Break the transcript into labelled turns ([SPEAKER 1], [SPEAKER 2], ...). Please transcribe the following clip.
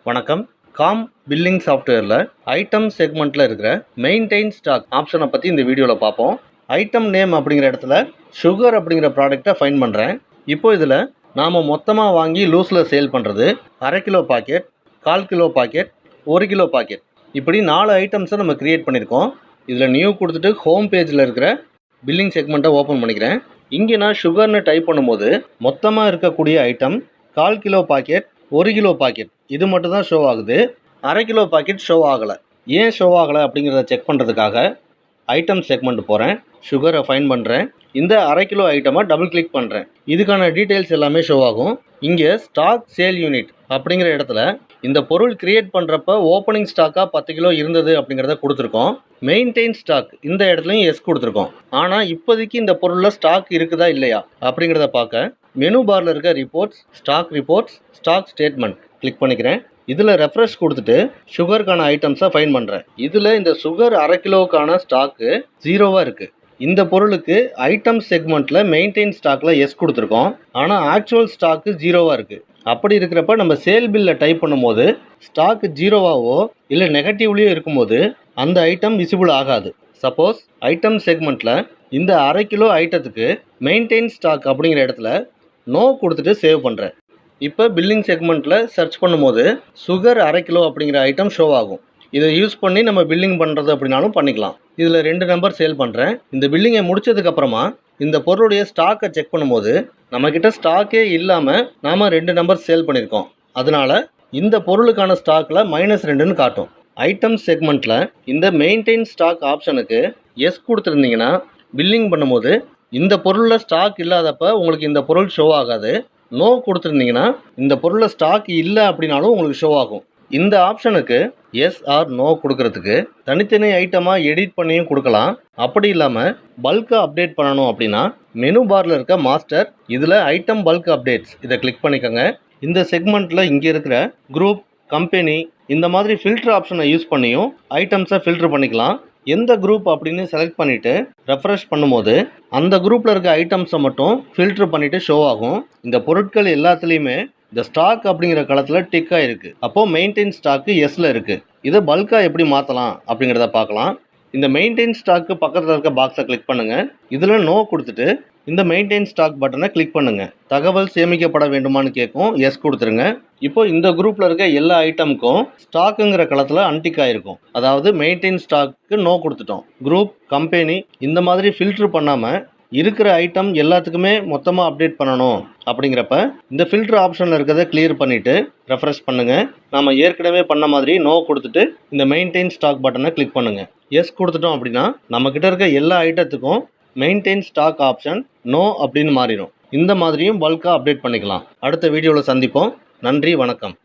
[SPEAKER 1] வணக்கம். Com billing சாஃப்ட்வேரில் item செக்மெண்ட்டில் இருக்கிற மெயின்டைன் ஸ்டாக் ஆப்ஷனை பற்றி இந்த வீடியோவில் பார்ப்போம். ஐட்டம் நேம் அப்படிங்கிற இடத்துல சுகர் அப்படிங்கிற ப்ராடக்டை ஃபைன் பண்ணுறேன். இப்போ இதில் நாம் மொத்தமாக வாங்கி லூஸில் சேல் பண்ணுறது 1/2 kilo packet, 1/4 kilo packet, 1 kilo packet, இப்படி 4 ஐட்டம்ஸை நம்ம க்ரியேட் பண்ணியிருக்கோம். இதில் நியூ கொடுத்துட்டு ஹோம் பேஜில் இருக்கிற பில்லிங் செக்மெண்ட்டை ஓப்பன் பண்ணிக்கிறேன். இங்கே நான் சுகர்னு டைப் பண்ணும்போது மொத்தமாக இருக்கக்கூடிய item 1/4 kilo packet, 1 kilo packet இது மட்டும் தான் ஷோ ஆகுது. 1/2 கிலோ பாக்கெட் ஷோ ஆகலை. ஏன் ஷோ ஆகலை அப்படிங்கிறத செக் பண்ணுறதுக்காக ஐட்டம் செக்மெண்ட் போகிறேன், சுகரை ஃபைன் பண்ணுறேன், இந்த 1/2 கிலோ ஐட்டமை டபுள் கிளிக் பண்ணுறேன். இதுக்கான டீட்டெயில்ஸ் எல்லாமே ஷோ ஆகும். இங்கே ஸ்டாக் சேல் யூனிட் அப்படிங்கிற இடத்துல இந்த பொருள் கிரியேட் பண்ணுறப்ப ஓப்பனிங் ஸ்டாக்காக 10 கிலோ இருந்தது அப்படிங்கிறத கொடுத்துருக்கோம். மெயின்டைன் ஸ்டாக் இந்த இடத்துலையும் எஸ் கொடுத்துருக்கோம். ஆனால் இப்போதைக்கு இந்த பொருளில் ஸ்டாக் இருக்குதா இல்லையா அப்படிங்கிறத பார்க்க மெனு பாரில் இருக்க ரிப்போர்ட்ஸ், ஸ்டாக் ஸ்டேட்மெண்ட் கிளிக் பண்ணிக்கிறேன். இதில் ரெஃப்ரெஷ் கொடுத்துட்டு சுகருக்கான ஐட்டம்ஸை ஃபைன் பண்ணுறேன். இதில் இந்த சுகர் 1/2 கிலோவுக்கான ஸ்டாக்கு 0வாக இருக்குது. இந்த பொருளுக்கு ஐட்டம் செக்மெண்ட்டில் மெயின்டைன் ஸ்டாக்கில் எஸ் கொடுத்துருக்கோம். ஆனால் ஆக்சுவல் ஸ்டாக்கு 0வாக இருக்குது. அப்படி இருக்கிறப்ப நம்ம சேல் பில்லை டைப் பண்ணும்போது ஸ்டாக்கு 0வாவோ இல்லை நெகட்டிவ்லேயோ இருக்கும்போது அந்த ஐட்டம் விசிபிள் ஆகாது. சப்போஸ் ஐட்டம் செக்மெண்ட்டில் இந்த 1/2 கிலோ ஐட்டத்துக்கு மெயின்டைன் ஸ்டாக் அப்படிங்கிற இடத்துல நோ கொடுத்துட்டு சேவ் பண்ணுறேன். இப்போ பில்லிங் செக்மெண்ட்டில் சர்ச் பண்ணும்போது சுகர் 1/2 கிலோ அப்படிங்கிற ஐட்டம் ஷோ ஆகும். இதை யூஸ் பண்ணி நம்ம பில்லிங் பண்ணுறது அப்படின்னாலும் பண்ணிக்கலாம். இதில் 2 நம்பர் சேல் பண்ணுறேன். இந்த பில்லிங்கை முடிச்சதுக்கப்புறமா இந்த பொருளுடைய ஸ்டாக்கை செக் பண்ணும்போது நம்மக்கிட்ட ஸ்டாக்கே இல்லாமல் நாம் 2 நம்பர் சேல் பண்ணியிருக்கோம். அதனால் இந்த பொருளுக்கான ஸ்டாக்கில் -2ன்னு காட்டும். ஐட்டம் செக்மெண்ட்டில் இந்த மெயின்டைன் ஸ்டாக் ஆப்ஷனுக்கு எஸ் கொடுத்துருந்தீங்கன்னா பில்லிங் பண்ணும்போது இந்த பொருளில் ஸ்டாக் இல்லாதப்ப உங்களுக்கு இந்த பொருள் ஷோ ஆகாது. நோ கொடுத்துருந்தீங்கன்னா இந்த பொருளில் ஸ்டாக் இல்லை அப்படின்னாலும் உங்களுக்கு ஷோ ஆகும். இந்த ஆப்ஷனுக்கு எஸ் ஆர் நோ கொடுக்கறதுக்கு தனித்தனி ஐட்டமாக எடிட் பண்ணியும் கொடுக்கலாம். அப்படி இல்லாமல் பல்காக அப்டேட் பண்ணணும் அப்படின்னா மெனு பாரில் இருக்க மாஸ்டர் இதில் ஐட்டம் பல்க் அப்டேட்ஸ் இதை கிளிக் பண்ணிக்கோங்க. இந்த செக்மெண்ட்டில் இங்கே இருக்கிற குரூப், கம்பெனி இந்த மாதிரி ஃபில்டர் ஆப்ஷனை யூஸ் பண்ணியும் ஐட்டம்ஸை ஃபில்டர் பண்ணிக்கலாம். எந்த குரூப் அப்படின்னு செலக்ட் பண்ணிவிட்டு ரெஃப்ரெஷ் பண்ணும்போது அந்த குரூப்பில் இருக்க ஐட்டம்ஸை மட்டும் ஃபில்டர் பண்ணிவிட்டு ஷோ ஆகும். இந்த பொருட்கள் எல்லாத்துலேயுமே இந்த ஸ்டாக் அப்படிங்கிற களத்தில் டிக்காக இருக்குது. அப்போது மெயின்டைன் ஸ்டாக்கு எஸ்ஸில் இருக்குது. இதை பல்காக எப்படி மாற்றலாம் அப்படிங்கிறத பார்க்கலாம். இந்த மெயின்டைன் ஸ்டாக்கு பக்கத்தில் இருக்க பாக்ஸை கிளிக் பண்ணுங்கள். இதில் நோ கொடுத்துட்டு இந்த மெயின்டைன் ஸ்டாக் பட்டனை கிளிக் பண்ணுங்கள். தகவல் சேமிக்கப்பட வேண்டுமான்னு கேட்கும், எஸ் கொடுத்துருங்க. இப்போ இந்த குரூப்பில் இருக்க எல்லா ஐட்டமுக்கும் ஸ்டாக்குங்கிற களத்தில் அன்டிக் ஆகிருக்கும். அதாவது மெயின்டைன் ஸ்டாக்கு நோ கொடுத்துட்டோம். குரூப், கம்பெனி இந்த மாதிரி ஃபில்டர் பண்ணாமல் இருக்கிற ஐட்டம் எல்லாத்துக்குமே மொத்தமாக அப்டேட் பண்ணணும் அப்படிங்கிறப்ப இந்த ஃபில்டர் ஆப்ஷனில் இருக்கிறத கிளியர் பண்ணிவிட்டு ரெஃப்ரெஷ் பண்ணுங்கள். நம்ம ஏற்கனவே பண்ண மாதிரி நோ கொடுத்துட்டு இந்த மெயின்டைன் ஸ்டாக் பட்டனை கிளிக் பண்ணுங்கள். எஸ் கொடுத்துட்டோம் அப்படின்னா நம்மக்கிட்ட இருக்க எல்லா ஐட்டத்துக்கும் மெயின்டைன் ஸ்டாக் ஆப்ஷன் நோ அப்படின்னு மாறிடும். இந்த மாதிரியும் பல்காக அப்டேட் பண்ணிக்கலாம். அடுத்த வீடியோவில் சந்திப்போம். நன்றி, வணக்கம்.